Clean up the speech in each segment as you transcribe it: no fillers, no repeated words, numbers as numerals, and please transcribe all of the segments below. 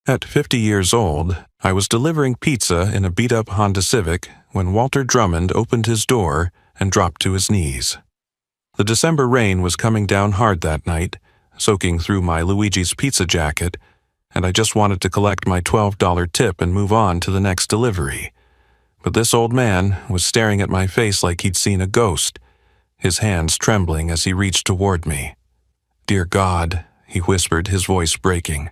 At 50 years old, I was delivering pizza in a beat-up Honda Civic when Walter Drummond opened his door and dropped to his knees. The December rain was coming down hard that night, soaking through my Luigi's Pizza jacket, and I just wanted to collect my $12 tip and move on to the next delivery. But this old man was staring at my face like he'd seen a ghost, his hands trembling as he reached toward me. "Dear God," he whispered, his voice breaking.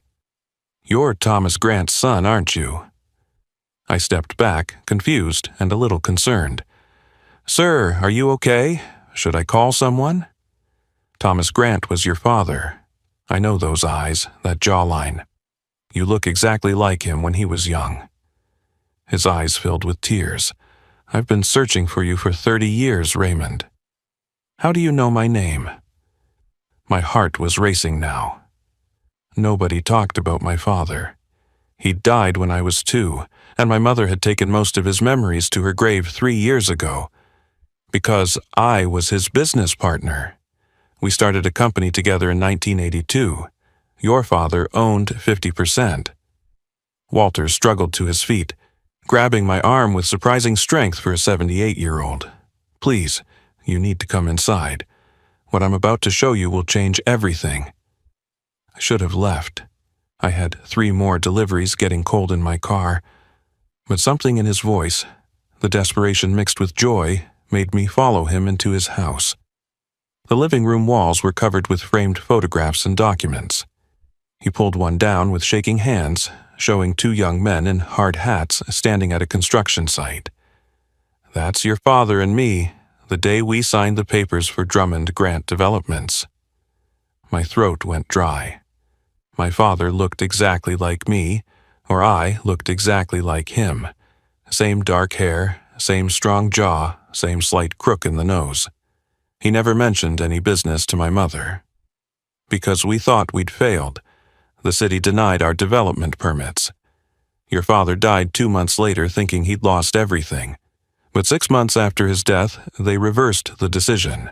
"You're Thomas Grant's son, aren't you?" I stepped back, confused and a little concerned. "Sir, are you okay? Should I call someone?" "Thomas Grant was your father. I know those eyes, that jawline. You look exactly like him when he was young." His eyes filled with tears. "I've been searching for you for 30 years, Raymond." "How do you know my name?" My heart was racing now. Nobody talked about my father. He'd died when I was 2, and my mother had taken most of his memories to her grave 3 years ago. Because I was his business partner. We started a company together in 1982. Your father owned 50%. Walter struggled to his feet, grabbing my arm with surprising strength for a 78-year-old. "Please, you need to come inside. What I'm about to show you will change everything." I should have left. I had 3 more deliveries getting cold in my car, but something in his voice, the desperation mixed with joy, made me follow him into his house. The living room walls were covered with framed photographs and documents. He pulled one down with shaking hands, showing 2 young men in hard hats standing at a construction site. "That's your father and me, the day we signed the papers for Drummond Grant Developments." My throat went dry. My father looked exactly like me, or I looked exactly like him. Same dark hair, same strong jaw, same slight crook in the nose. He never mentioned any business to my mother. Because we thought we'd failed, the city denied our development permits. Your father died 2 months later thinking he'd lost everything. But 6 months after his death, they reversed the decision.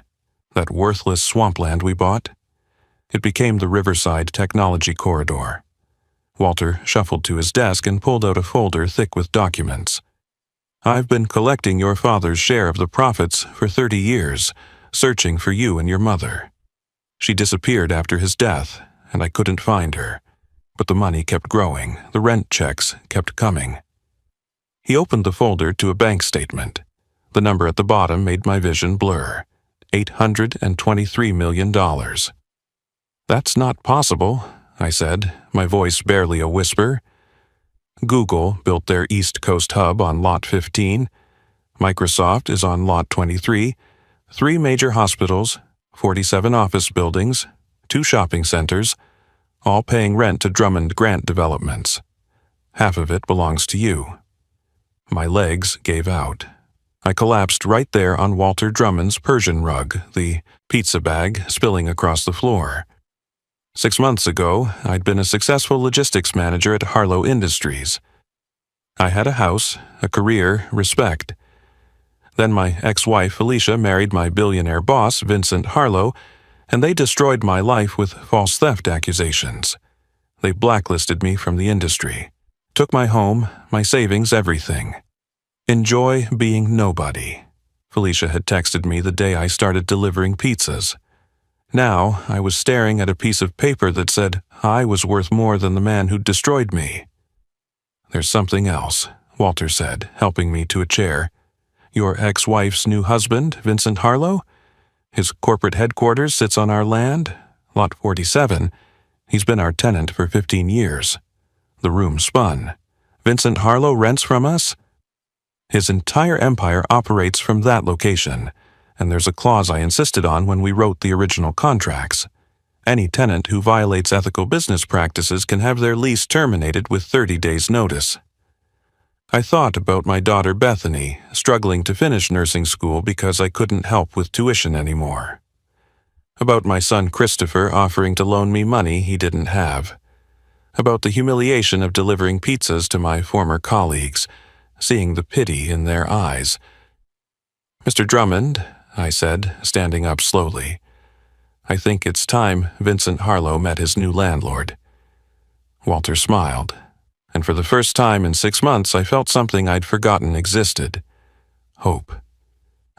That worthless swampland we bought? It became the Riverside Technology Corridor. Walter shuffled to his desk and pulled out a folder thick with documents. "I've been collecting your father's share of the profits for 30 years, searching for you and your mother. She disappeared after his death, and I couldn't find her. But the money kept growing, the rent checks kept coming." He opened the folder to a bank statement. The number at the bottom made my vision blur. $823 million. "That's not possible," I said, my voice barely a whisper. Google built their East Coast hub on Lot 15. Microsoft is on Lot 23. 3 major hospitals, 47 office buildings, 2 shopping centers, all paying rent to Drummond Grant Developments. Half of it belongs to you. My legs gave out. I collapsed right there on Walter Drummond's Persian rug, the pizza bag spilling across the floor. 6 months ago, I'd been a successful logistics manager at Harlow Industries. I had a house, a career, respect. Then my ex-wife Felicia married my billionaire boss, Vincent Harlow, and they destroyed my life with false theft accusations. They blacklisted me from the industry, took my home, my savings, everything. "Enjoy being nobody," Felicia had texted me the day I started delivering pizzas. Now I was staring at a piece of paper that said I was worth more than the man who destroyed me. "There's something else," Walter said, helping me to a chair. "Your ex-wife's new husband, Vincent Harlow? His corporate headquarters sits on our land, Lot 47. He's been our tenant for 15 years. The room spun. Vincent Harlow rents from us? His entire empire operates from that location, and there's a clause I insisted on when we wrote the original contracts. Any tenant who violates ethical business practices can have their lease terminated with 30 days' notice." I thought about my daughter Bethany, struggling to finish nursing school because I couldn't help with tuition anymore. About my son Christopher offering to loan me money he didn't have. About the humiliation of delivering pizzas to my former colleagues, seeing the pity in their eyes. "Mr. Drummond," I said, standing up slowly, "I think it's time Vincent Harlow met his new landlord." Walter smiled. and for the first time in 6 months I felt something I'd forgotten existed. Hope.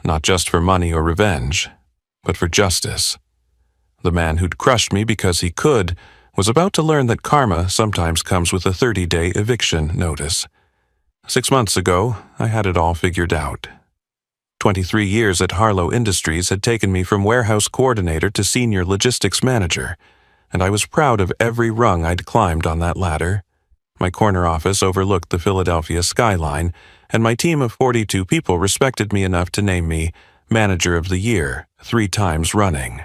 Not just for money or revenge, but for justice. The man who'd crushed me because he could was about to learn that karma sometimes comes with a 30-day eviction notice. 6 months ago, I had it all figured out. 23 years at Harlow Industries had taken me from warehouse coordinator to senior logistics manager, and I was proud of every rung I'd climbed on that ladder. My corner office overlooked the Philadelphia skyline, and my team of 42 people respected me enough to name me Manager of the Year 3 times running.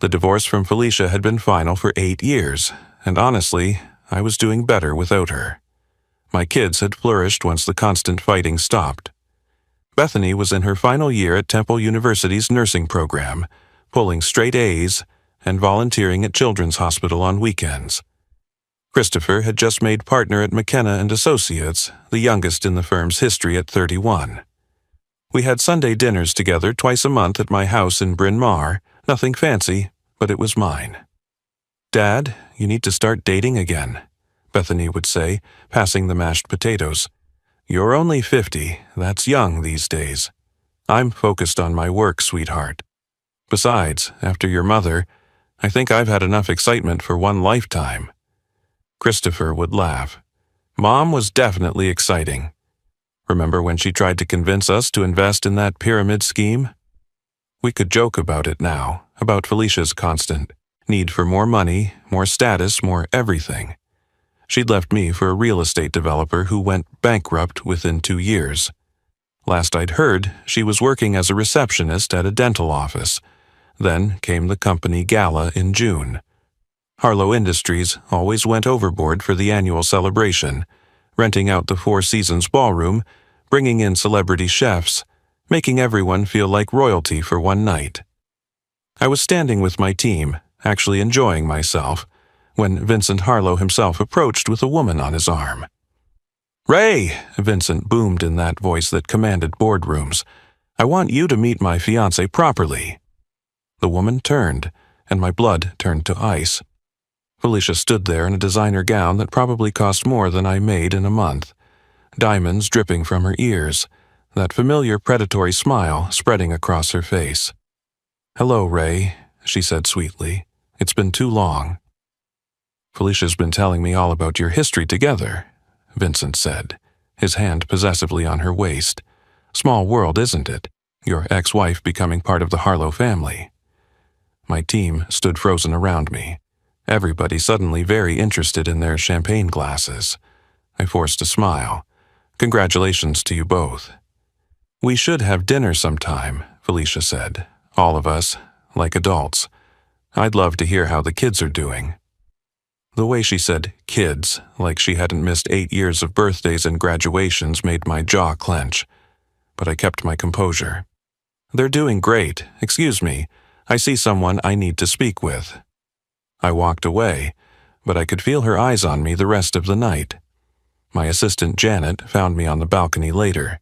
The divorce from Felicia had been final for 8 years, and honestly, I was doing better without her. My kids had flourished once the constant fighting stopped. Bethany was in her final year at Temple University's nursing program, pulling straight A's and volunteering at Children's Hospital on weekends. Christopher had just made partner at McKenna & Associates, the youngest in the firm's history at 31. We had Sunday dinners together twice a month at my house in Bryn Mawr, nothing fancy, but it was mine. "Dad, you need to start dating again," Bethany would say, passing the mashed potatoes. "You're only 50, that's young these days. I'm focused on my work, sweetheart. Besides, after your mother, I think I've had enough excitement for one lifetime." Christopher would laugh. "Mom was definitely exciting. Remember when she tried to convince us to invest in that pyramid scheme?" We could joke about it now, about Felicia's constant need for more money, more status, more everything. She'd left me for a real estate developer who went bankrupt within 2 years. Last I'd heard, she was working as a receptionist at a dental office. Then came the company gala in June. Harlow Industries always went overboard for the annual celebration, renting out the Four Seasons ballroom, bringing in celebrity chefs, making everyone feel like royalty for one night. I was standing with my team, actually enjoying myself, when Vincent Harlow himself approached with a woman on his arm. "Ray," Vincent boomed in that voice that commanded boardrooms, "I want you to meet my fiancé properly." The woman turned, and my blood turned to ice. Felicia stood there in a designer gown that probably cost more than I made in a month, diamonds dripping from her ears, that familiar predatory smile spreading across her face. "Hello, Ray," she said sweetly. "It's been too long." "Felicia's been telling me all about your history together," Vincent said, his hand possessively on her waist. "Small world, isn't it? Your ex-wife becoming part of the Harlow family." My team stood frozen around me, everybody suddenly very interested in their champagne glasses. I forced a smile. "Congratulations to you both." "We should have dinner sometime," Felicia said. "All of us, like adults. I'd love to hear how the kids are doing." The way she said kids, like she hadn't missed 8 years of birthdays and graduations, made my jaw clench. But I kept my composure. "They're doing great. Excuse me. I see someone I need to speak with." I walked away, but I could feel her eyes on me the rest of the night. My assistant Janet found me on the balcony later.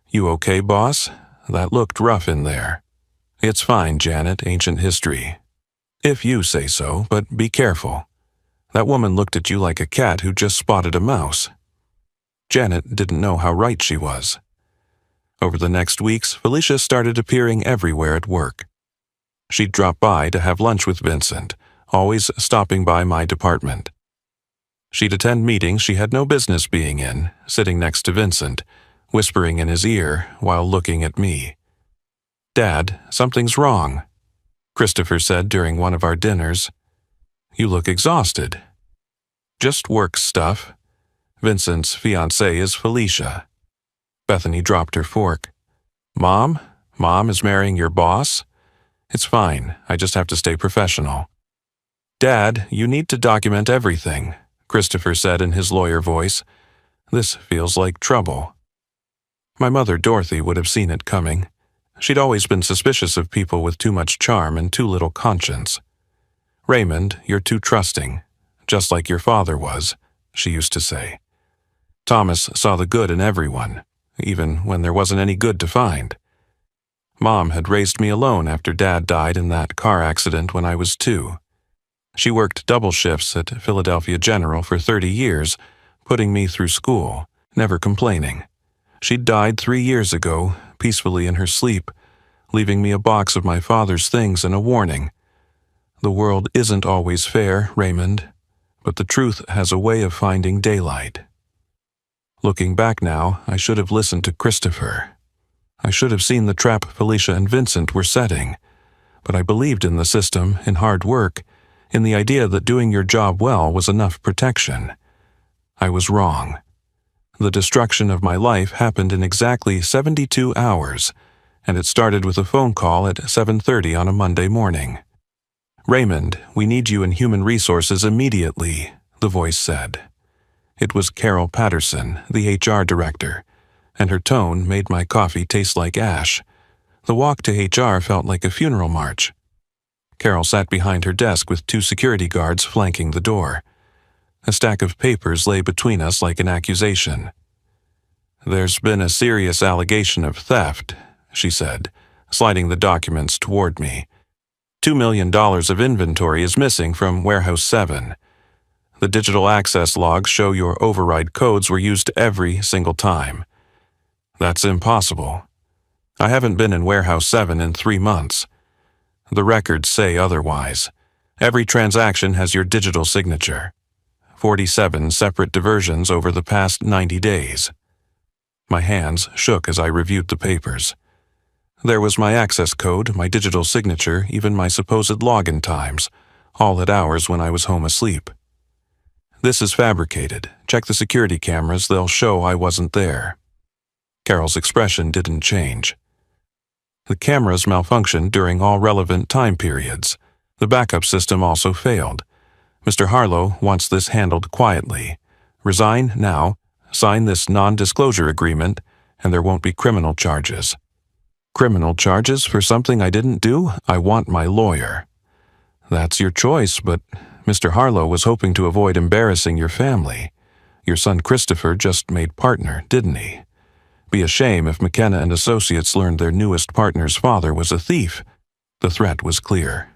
"You okay, boss? That looked rough in there." "It's fine, Janet, ancient history." "If you say so, but be careful. That woman looked at you like a cat who just spotted a mouse." Janet didn't know how right she was. Over the next weeks, Felicia started appearing everywhere at work. She'd drop by to have lunch with Vincent, always stopping by my department. She'd attend meetings she had no business being in, sitting next to Vincent, whispering in his ear while looking at me. "Dad, something's wrong," Christopher said during one of our dinners. "You look exhausted." "Just work stuff. Vincent's fiancée is Felicia." Bethany dropped her fork. "Mom? Mom is marrying your boss? It's fine, I just have to stay professional." "Dad, you need to document everything," Christopher said in his lawyer voice. "This feels like trouble." My mother, Dorothy, would have seen it coming. She'd always been suspicious of people with too much charm and too little conscience. "Raymond, you're too trusting, just like your father was," she used to say. Thomas saw the good in everyone, even when there wasn't any good to find. Mom had raised me alone after Dad died in that car accident when I was 2. She worked double shifts at Philadelphia General for 30 years, putting me through school, never complaining. She'd died 3 years ago, peacefully in her sleep, leaving me a box of my father's things and a warning. The world isn't always fair, Raymond, but the truth has a way of finding daylight. Looking back now, I should have listened to Christopher. I should have seen the trap Felicia and Vincent were setting, but I believed in the system, in hard work, in the idea that doing your job well was enough protection. I was wrong. The destruction of my life happened in exactly 72 hours, and it started with a phone call at 7:30 on a Monday morning. "Raymond, we need you in human resources immediately," the voice said. It was Carol Patterson, the HR director, and her tone made my coffee taste like ash. The walk to HR felt like a funeral march. Carol sat behind her desk with 2 security guards flanking the door. A stack of papers lay between us like an accusation. "There's been a serious allegation of theft," she said, sliding the documents toward me. $2 million of inventory is missing from Warehouse 7. The digital access logs show your override codes were used every single time. That's impossible. I haven't been in Warehouse 7 in 3 months. The records say otherwise. Every transaction has your digital signature. 47 separate diversions over the past 90 days. My hands shook as I reviewed the papers. There was my access code, my digital signature, even my supposed login times, all at hours when I was home asleep. "This is fabricated. Check the security cameras, they'll show I wasn't there." Carol's expression didn't change. The cameras malfunctioned during all relevant time periods. The backup system also failed. Mr. Harlow wants this handled quietly. Resign now, sign this non-disclosure agreement, and there won't be criminal charges. Criminal charges for something I didn't do? I want my lawyer. That's your choice, but Mr. Harlow was hoping to avoid embarrassing your family. Your son Christopher just made partner, didn't he? Be a shame if McKenna and Associates learned their newest partner's father was a thief. The threat was clear.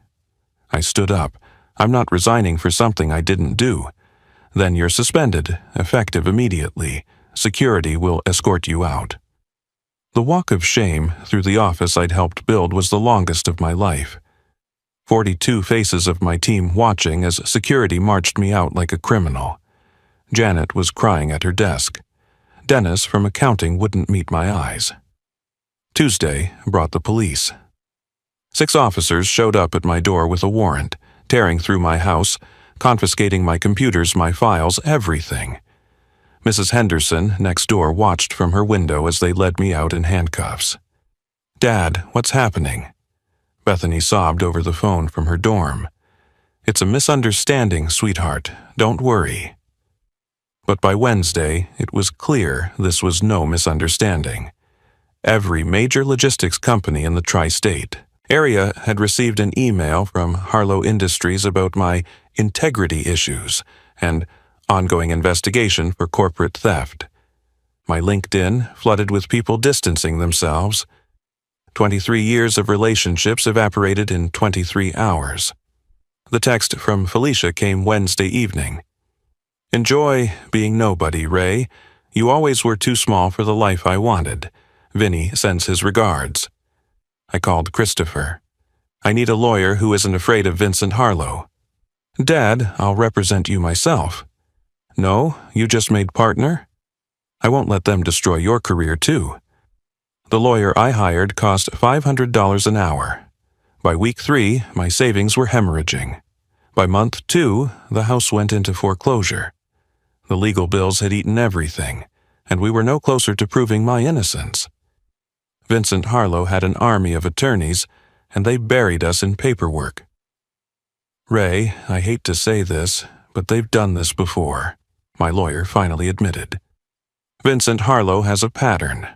I stood up. I'm not resigning for something I didn't do. Then you're suspended, effective immediately. Security will escort you out. The walk of shame through the office I'd helped build was the longest of my life. 42 faces of my team watching as security marched me out like a criminal. Janet was crying at her desk. Dennis from accounting wouldn't meet my eyes. Tuesday brought the police. 6 officers showed up at my door with a warrant, tearing through my house, confiscating my computers, my files, everything. Mrs. Henderson next door watched from her window as they led me out in handcuffs. "Dad, what's happening?" Bethany sobbed over the phone from her dorm. "It's a misunderstanding, sweetheart. Don't worry." But by Wednesday, it was clear this was no misunderstanding. Every major logistics company in the tri-state area had received an email from Harlow Industries about my integrity issues and ongoing investigation for corporate theft. My LinkedIn flooded with people distancing themselves. 23 years of relationships evaporated in 23 hours. The text from Felicia came Wednesday evening. "Enjoy being nobody, Ray. You always were too small for the life I wanted. Vinny sends his regards." I called Christopher. "I need a lawyer who isn't afraid of Vincent Harlow." "Dad, I'll represent you myself." "No, you just made partner?" "I won't let them destroy your career, too." The lawyer I hired cost $500 an hour. By week 3, my savings were hemorrhaging. By month 2, the house went into foreclosure. The legal bills had eaten everything, and we were no closer to proving my innocence. Vincent Harlow had an army of attorneys, and they buried us in paperwork. "Ray, I hate to say this, but they've done this before," my lawyer finally admitted. "Vincent Harlow has a pattern.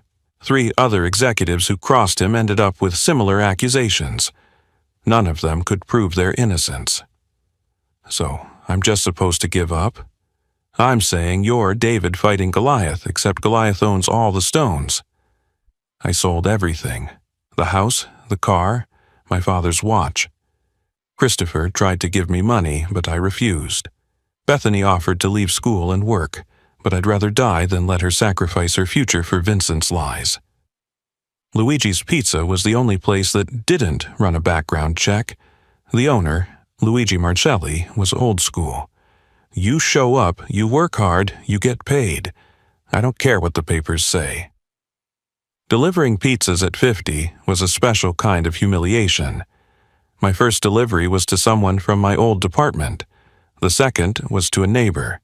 3 other executives who crossed him ended up with similar accusations. None of them could prove their innocence. So, I'm just supposed to give up? I'm saying you're David fighting Goliath, except Goliath owns all the stones." I sold everything. The house, the car, my father's watch. Christopher tried to give me money, but I refused. Bethany offered to leave school and work, but I'd rather die than let her sacrifice her future for Vincent's lies. Luigi's Pizza was the only place that didn't run a background check. The owner, Luigi Marcelli, was old school. You show up, you work hard, you get paid. I don't care what the papers say. Delivering pizzas at 50 was a special kind of humiliation. My first delivery was to someone from my old department. The second was to a neighbor.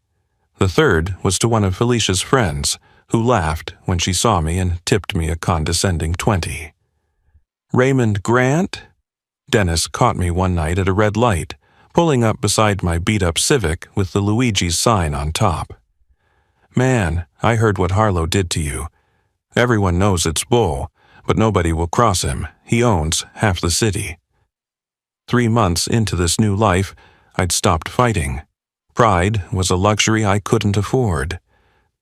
The third was to one of Felicia's friends, who laughed when she saw me and tipped me a condescending 20. Raymond Grant? Dennis caught me one night at a red light, pulling up beside my beat-up Civic with the Luigi's sign on top. Man, I heard what Harlow did to you. Everyone knows it's bull, but nobody will cross him. He owns half the city. 3 months into this new life, I'd stopped fighting. Pride was a luxury I couldn't afford.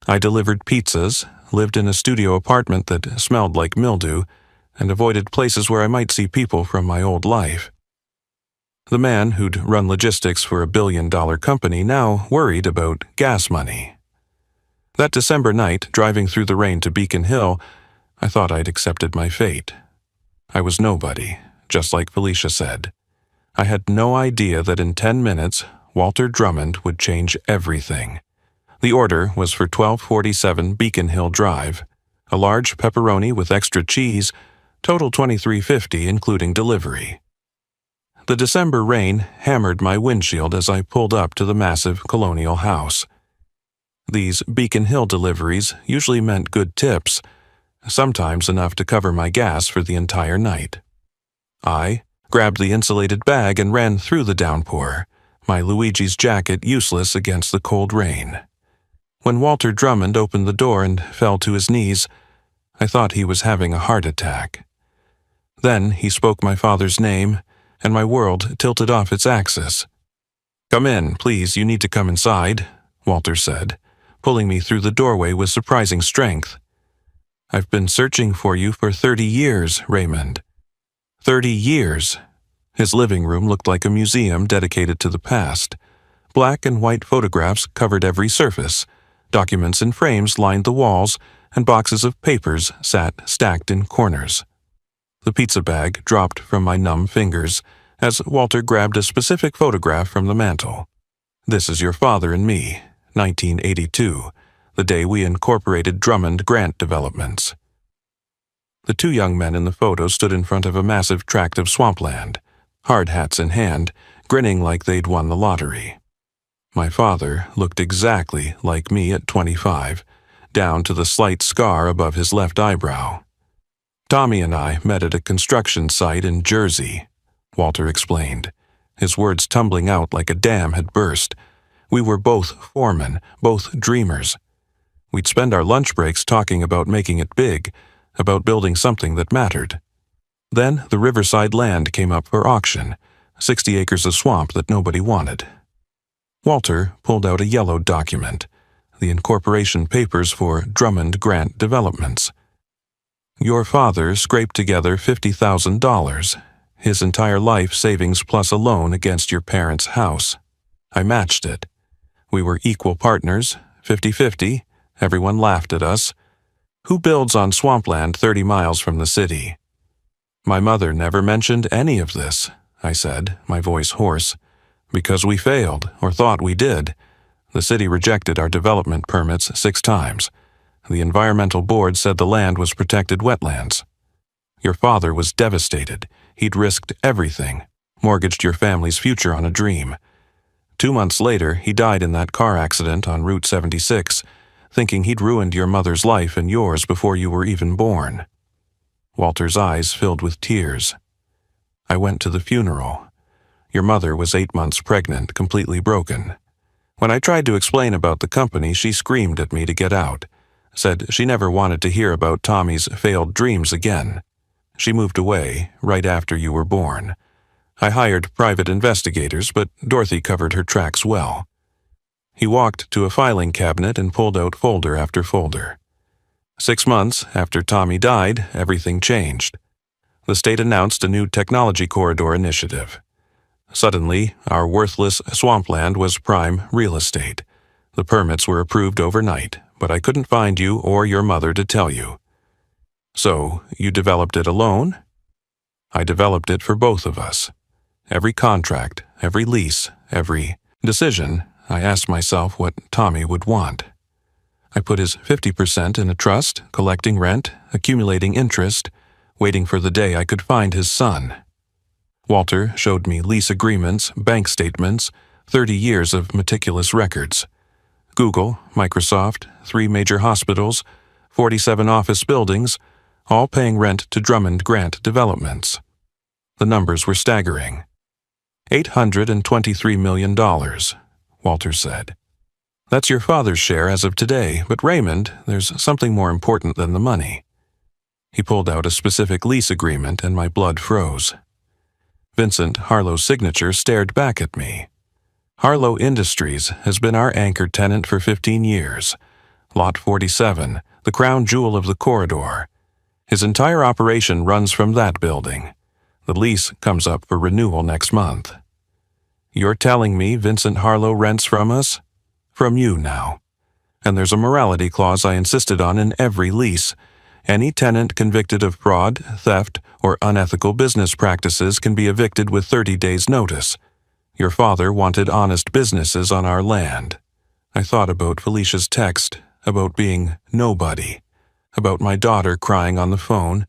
I delivered pizzas, lived in a studio apartment that smelled like mildew, and avoided places where I might see people from my old life. The man who'd run logistics for a billion-dollar company now worried about gas money. That December night, driving through the rain to Beacon Hill, I thought I'd accepted my fate. I was nobody, just like Felicia said. I had no idea that in 10 minutes, Walter Drummond would change everything. The order was for 1247 Beacon Hill Drive, a large pepperoni with extra cheese, total $23.50 including delivery. The December rain hammered my windshield as I pulled up to the massive colonial house. These Beacon Hill deliveries usually meant good tips, sometimes enough to cover my gas for the entire night. I grabbed the insulated bag and ran through the downpour, my Luigi's jacket useless against the cold rain. When Walter Drummond opened the door and fell to his knees, I thought he was having a heart attack. Then he spoke my father's name, and my world tilted off its axis. "Come in, please, you need to come inside," Walter said, pulling me through the doorway with surprising strength. "I've been searching for you for 30 years, Raymond." 30 years. His living room looked like a museum dedicated to the past. Black and white photographs covered every surface. Documents in frames lined the walls, and boxes of papers sat stacked in corners. The pizza bag dropped from my numb fingers as Walter grabbed a specific photograph from the mantel. "This is your father and me, 1982, the day we incorporated Drummond Grant Developments." The two young men in the photo stood in front of a massive tract of swampland, hard hats in hand, grinning like they'd won the lottery. My father looked exactly like me at 25, down to the slight scar above his left eyebrow. "Tommy and I met at a construction site in Jersey," Walter explained, his words tumbling out like a dam had burst. "We were both foremen, both dreamers. We'd spend our lunch breaks talking about making it big, about building something that mattered. Then the riverside land came up for auction, 60 acres of swamp that nobody wanted." Walter pulled out a yellow document, the incorporation papers for Drummond Grant Developments. "Your father scraped together $50,000, his entire life savings plus a loan against your parents' house. I matched it. We were equal partners, 50-50. Everyone laughed at us. Who builds on swampland 30 miles from the city?" "My mother never mentioned any of this," I said, my voice hoarse. "Because we failed, or thought we did. The city rejected our development permits 6 times. The environmental board said the land was protected wetlands. Your father was devastated. He'd risked everything, mortgaged your family's future on a dream. 2 months later, he died in that car accident on Route 76, thinking he'd ruined your mother's life and yours before you were even born." Walter's eyes filled with tears. "I went to the funeral. Your mother was 8 months pregnant, completely broken. When I tried to explain about the company, she screamed at me to get out, said she never wanted to hear about Tommy's failed dreams again. She moved away right after you were born. I hired private investigators, but Dorothy covered her tracks well." He walked to a filing cabinet and pulled out folder after folder. 6 months after Tommy died, everything changed. The state announced a new technology corridor initiative. Suddenly, our worthless swampland was prime real estate. The permits were approved overnight, but I couldn't find you or your mother to tell you. So, you developed it alone? I developed it for both of us. Every contract, every lease, every decision, I asked myself what Tommy would want. I put his 50% in a trust, collecting rent, accumulating interest, waiting for the day I could find his son. Walter showed me lease agreements, bank statements, 30 years of meticulous records. Google, Microsoft, 3 major hospitals, 47 office buildings, all paying rent to Drummond Grant Developments. The numbers were staggering. $823 million, Walter said. That's your father's share as of today, but Raymond, there's something more important than the money. He pulled out a specific lease agreement and my blood froze. Vincent Harlow's signature stared back at me. Harlow Industries has been our anchor tenant for 15 years. Lot 47, the crown jewel of the corridor. His entire operation runs from that building. The lease comes up for renewal next month. You're telling me Vincent Harlow rents from us? From you now. And there's a morality clause I insisted on in every lease. Any tenant convicted of fraud, theft, or unethical business practices can be evicted with 30 days' notice. Your father wanted honest businesses on our land. I thought about Felicia's text, about being nobody, about my daughter crying on the phone,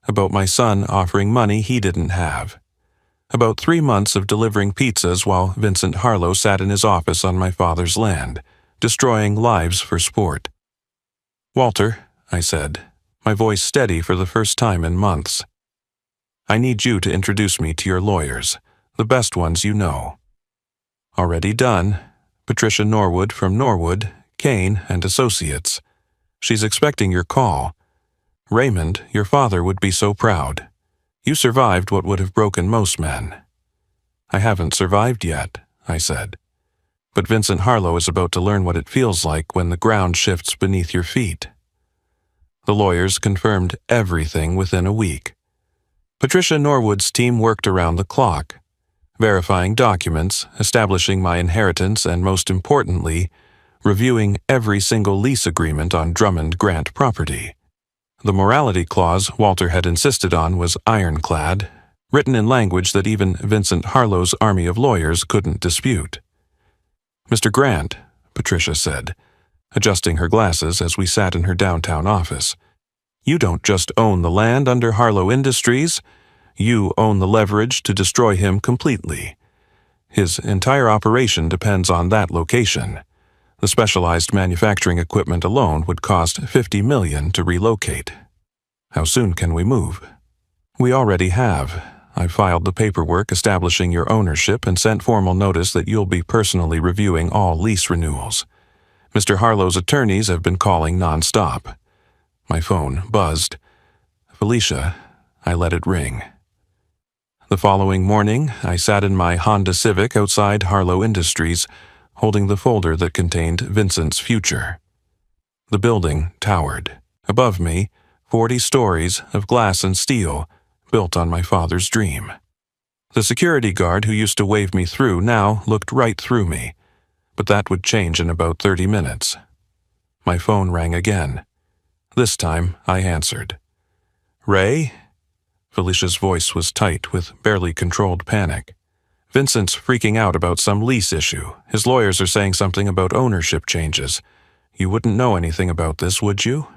about my son offering money he didn't have, about 3 months of delivering pizzas while Vincent Harlow sat in his office on my father's land, destroying lives for sport. Walter, I said, my voice steady for the first time in months. I need you to introduce me to your lawyers, the best ones you know. Already done. Patricia Norwood from Norwood, Kane and Associates. She's expecting your call. Raymond, your father would be so proud. You survived what would have broken most men. I haven't survived yet, I said. But Vincent Harlow is about to learn what it feels like when the ground shifts beneath your feet. The lawyers confirmed everything within a week. Patricia Norwood's team worked around the clock, verifying documents, establishing my inheritance, and most importantly, reviewing every single lease agreement on Drummond Grant property. The morality clause Walter had insisted on was ironclad, written in language that even Vincent Harlow's army of lawyers couldn't dispute. Mr. Grant, Patricia said, adjusting her glasses as we sat in her downtown office, you don't just own the land under Harlow Industries, you own the leverage to destroy him completely. His entire operation depends on that location. The specialized manufacturing equipment alone would cost $50 million to relocate. How soon can we move? We already have. I filed the paperwork establishing your ownership and sent formal notice that you'll be personally reviewing all lease renewals. Mr. Harlow's attorneys have been calling nonstop. My phone buzzed. Felicia, I let it ring. The following morning, I sat in my Honda Civic outside Harlow Industries, holding the folder that contained Vincent's future. The building towered. Above me, 40 stories of glass and steel, built on my father's dream. The security guard who used to wave me through now looked right through me, but that would change in about 30 minutes. My phone rang again. This time, I answered. Ray? Felicia's voice was tight with barely controlled panic. Vincent's freaking out about some lease issue. His lawyers are saying something about ownership changes. You wouldn't know anything about this, would you?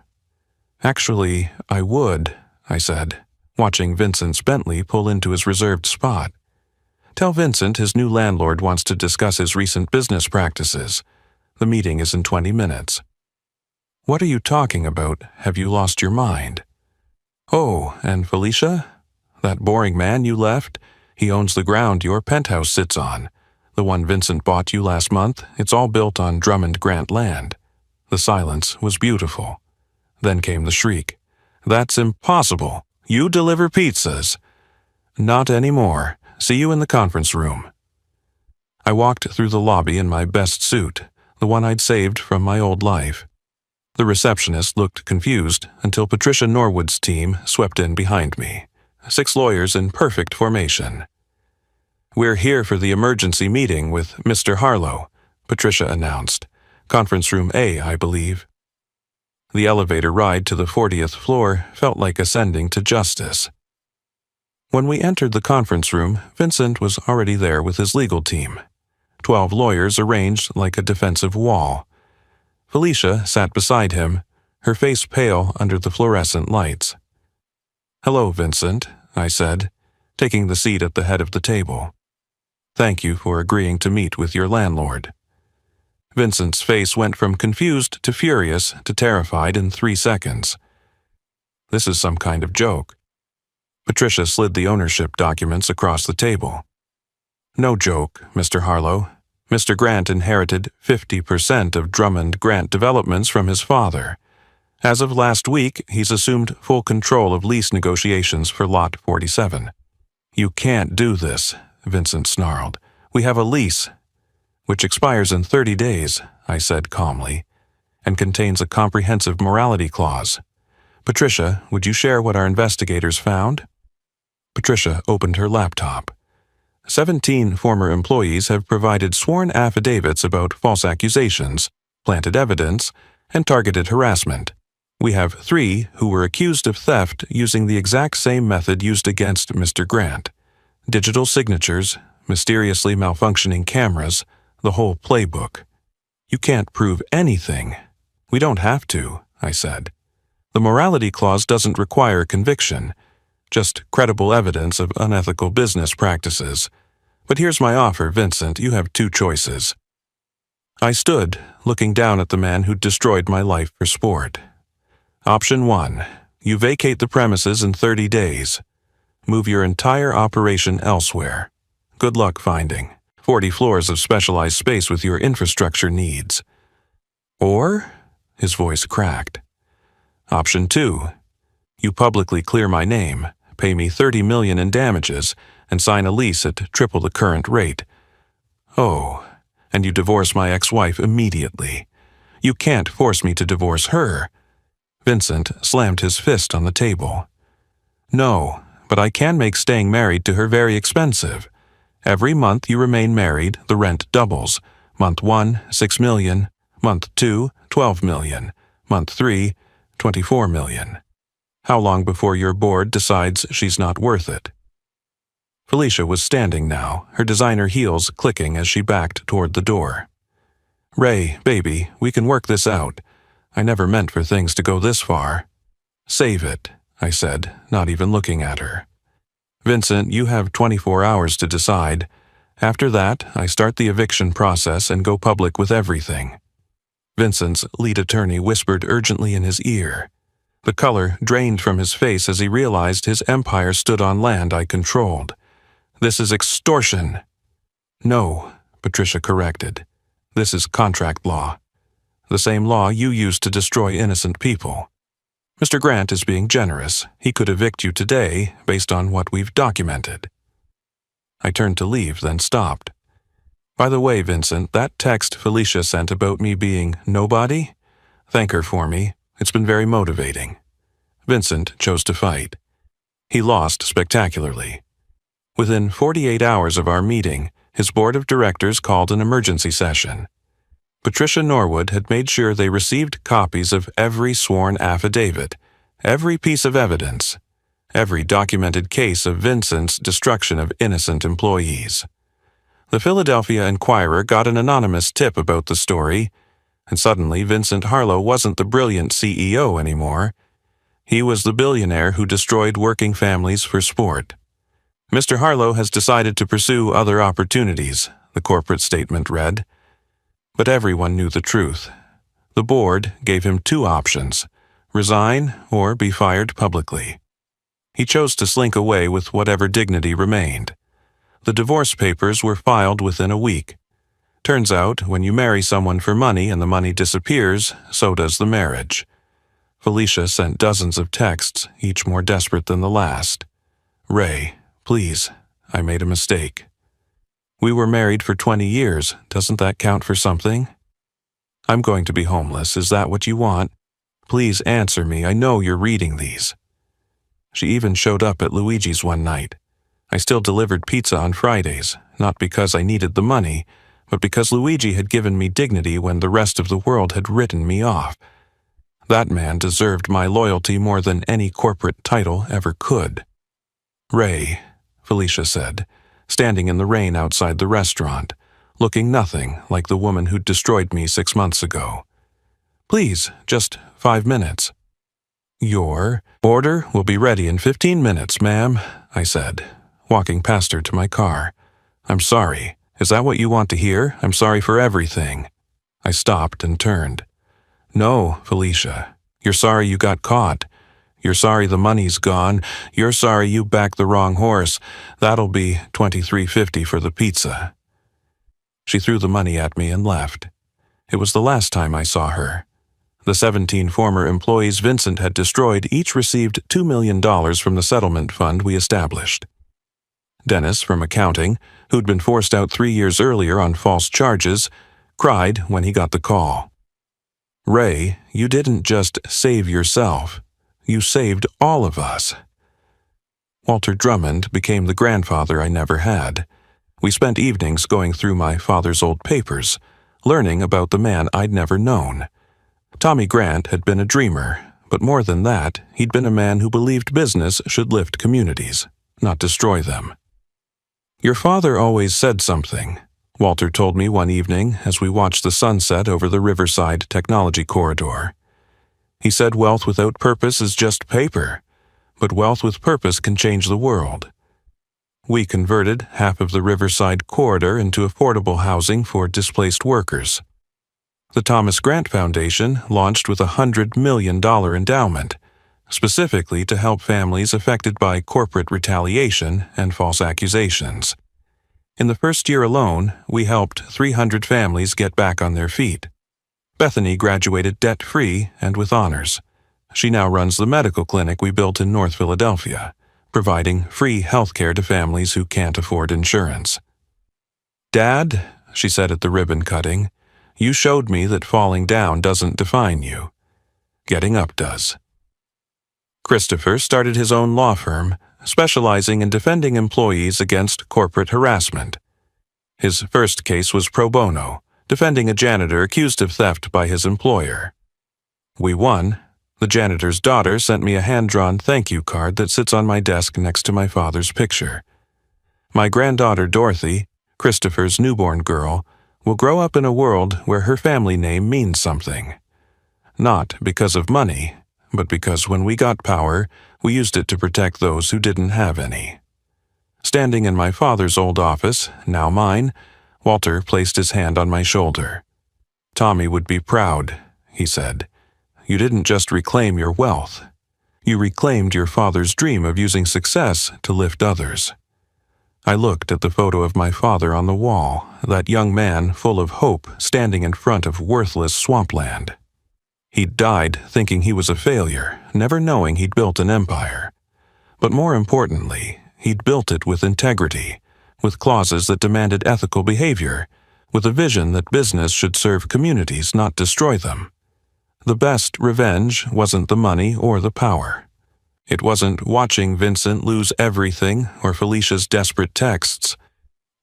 Actually, I would, I said, watching Vincent's Bentley pull into his reserved spot. Tell Vincent his new landlord wants to discuss his recent business practices. The meeting is in 20 minutes. What are you talking about? Have you lost your mind? Oh, and Felicia? That boring man you left? He owns the ground your penthouse sits on. The one Vincent bought you last month, it's all built on Drummond Grant land. The silence was beautiful. Then came the shriek. That's impossible. You deliver pizzas. Not anymore. See you in the conference room. I walked through the lobby in my best suit, the one I'd saved from my old life. The receptionist looked confused until Patricia Norwood's team swept in behind me. 6 lawyers in perfect formation. We're here for the emergency meeting with Mr. Harlow, Patricia announced. Conference room A, I believe. The elevator ride to the 40th floor felt like ascending to justice. When we entered the conference room, Vincent was already there with his legal team. 12 lawyers arranged like a defensive wall. Felicia sat beside him, her face pale under the fluorescent lights. "Hello, Vincent," I said, taking the seat at the head of the table. "Thank you for agreeing to meet with your landlord." Vincent's face went from confused to furious to terrified in 3 seconds. This is some kind of joke. Patricia slid the ownership documents across the table. "No joke, Mr. Harlow. Mr. Grant inherited 50% of Drummond Grant Developments from his father. As of last week, he's assumed full control of lease negotiations for Lot 47. "You can't do this," Vincent snarled. "We have a lease." "Which expires in 30 days, I said calmly, "and contains a comprehensive morality clause. Patricia, would you share what our investigators found?" Patricia opened her laptop. 17 former employees have provided sworn affidavits about false accusations, planted evidence, and targeted harassment. We have 3 who were accused of theft using the exact same method used against Mr. Grant. Digital signatures, mysteriously malfunctioning cameras, the whole playbook. "You can't prove anything." "We don't have to," I said. "The morality clause doesn't require conviction, just credible evidence of unethical business practices. But here's my offer, Vincent. You have 2 choices." I stood, looking down at the man who'd destroyed my life for sport. Option 1. You vacate the premises in 30 days. Move your entire operation elsewhere. Good luck finding 40 floors of specialized space with your infrastructure needs. Or, his voice cracked. Option 2. You publicly clear my name, pay me $30 million in damages, and sign a lease at triple the current rate. Oh, and you divorce my ex-wife immediately. You can't force me to divorce her. Vincent slammed his fist on the table. No, but I can make staying married to her very expensive. Every month you remain married, the rent doubles. Month 1, $6 million. Month 2, $12 million. Month 3, $24 million. How long before your board decides she's not worth it? Felicia was standing now, her designer heels clicking as she backed toward the door. "Ray, baby, we can work this out. I never meant for things to go this far." "Save it," I said, not even looking at her. "Vincent, you have 24 hours to decide. After that, I start the eviction process and go public with everything." Vincent's lead attorney whispered urgently in his ear. The color drained from his face as he realized his empire stood on land I controlled. "This is extortion." "No," Patricia corrected. "This is contract law. The same law you used to destroy innocent people. Mr. Grant is being generous. He could evict you today based on what we've documented." I turned to leave, then stopped. "By the way, Vincent, that text Felicia sent about me being nobody? Thank her for me. It's been very motivating." Vincent chose to fight. He lost spectacularly. Within 48 hours of our meeting, his board of directors called an emergency session. Patricia Norwood had made sure they received copies of every sworn affidavit, every piece of evidence, every documented case of Vincent's destruction of innocent employees. The Philadelphia Inquirer got an anonymous tip about the story, and suddenly Vincent Harlow wasn't the brilliant CEO anymore. He was the billionaire who destroyed working families for sport. "Mr. Harlow has decided to pursue other opportunities," the corporate statement read. But everyone knew the truth. The board gave him 2 options: resign or be fired publicly. He chose to slink away with whatever dignity remained. The divorce papers were filed within a week. Turns out, when you marry someone for money and the money disappears, so does the marriage. Felicia sent dozens of texts, each more desperate than the last. "Ray, please, I made a mistake. We were married for 20 years. Doesn't that count for something? I'm going to be homeless. Is that what you want? Please answer me. I know you're reading these." She even showed up at Luigi's one night. I still delivered pizza on Fridays, not because I needed the money, but because Luigi had given me dignity when the rest of the world had written me off. That man deserved my loyalty more than any corporate title ever could. "Ray," Felicia said, standing in the rain outside the restaurant, looking nothing like the woman who'd destroyed me 6 months ago. "Please, just 5 minutes." "Your order will be ready in 15 minutes, ma'am," I said, walking past her to my car. "I'm sorry. Is that what you want to hear? I'm sorry for everything." I stopped and turned. "No, Felicia. You're sorry you got caught. You're sorry the money's gone. You're sorry you backed the wrong horse. That'll be $23.50 for the pizza." She threw the money at me and left. It was the last time I saw her. The 17 former employees Vincent had destroyed each received $2 million from the settlement fund we established. Dennis, from accounting, who'd been forced out 3 years earlier on false charges, cried when he got the call. "Ray, you didn't just save yourself. You saved all of us." Walter Drummond became the grandfather I never had. We spent evenings going through my father's old papers, learning about the man I'd never known. Tommy Grant had been a dreamer, but more than that, he'd been a man who believed business should lift communities, not destroy them. "Your father always said something," Walter told me one evening as we watched the sunset over the Riverside Technology Corridor. He said wealth without purpose is just paper, but wealth with purpose can change the world. We converted half of the Riverside Corridor into affordable housing for displaced workers. The Thomas Grant Foundation launched with a $100 million endowment, specifically to help families affected by corporate retaliation and false accusations. In the first year alone, we helped 300 families get back on their feet. Bethany graduated debt-free and with honors. She now runs the medical clinic we built in North Philadelphia, providing free health care to families who can't afford insurance. "Dad," she said at the ribbon cutting, "you showed me that falling down doesn't define you. Getting up does." Christopher started his own law firm, specializing in defending employees against corporate harassment. His first case was pro bono, defending a janitor accused of theft by his employer. We won. The janitor's daughter sent me a hand-drawn thank you card that sits on my desk next to my father's picture. My granddaughter Dorothy, Christopher's newborn girl, will grow up in a world where her family name means something. Not because of money, but because when we got power, we used it to protect those who didn't have any. Standing in my father's old office, now mine, Walter placed his hand on my shoulder. "Tommy would be proud," he said. "You didn't just reclaim your wealth. You reclaimed your father's dream of using success to lift others." I looked at the photo of my father on the wall, that young man full of hope standing in front of worthless swampland. He'd died thinking he was a failure, never knowing he'd built an empire. But more importantly, he'd built it with integrity, with clauses that demanded ethical behavior, with a vision that business should serve communities, not destroy them. The best revenge wasn't the money or the power. It wasn't watching Vincent lose everything or Felicia's desperate texts.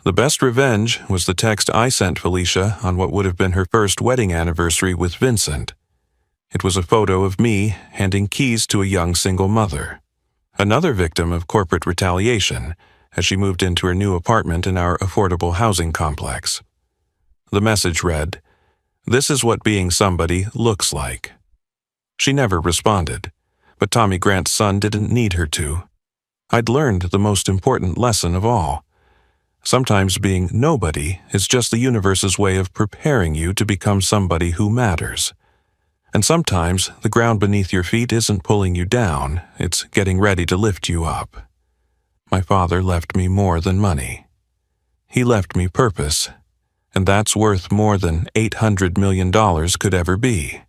The best revenge was the text I sent Felicia on what would have been her first wedding anniversary with Vincent. It was a photo of me handing keys to a young single mother, another victim of corporate retaliation, as she moved into her new apartment in our affordable housing complex. The message read, "This is what being somebody looks like." She never responded, but Tommy Grant's son didn't need her to. I'd learned the most important lesson of all. Sometimes being nobody is just the universe's way of preparing you to become somebody who matters. And sometimes the ground beneath your feet isn't pulling you down, it's getting ready to lift you up. My father left me more than money. He left me purpose, and that's worth more than $800 million could ever be.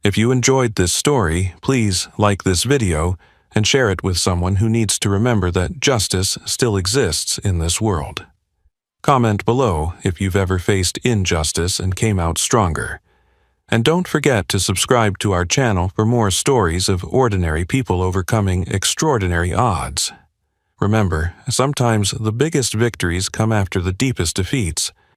If you enjoyed this story, please like this video and share it with someone who needs to remember that justice still exists in this world. Comment below if you've ever faced injustice and came out stronger. And don't forget to subscribe to our channel for more stories of ordinary people overcoming extraordinary odds. Remember, sometimes the biggest victories come after the deepest defeats,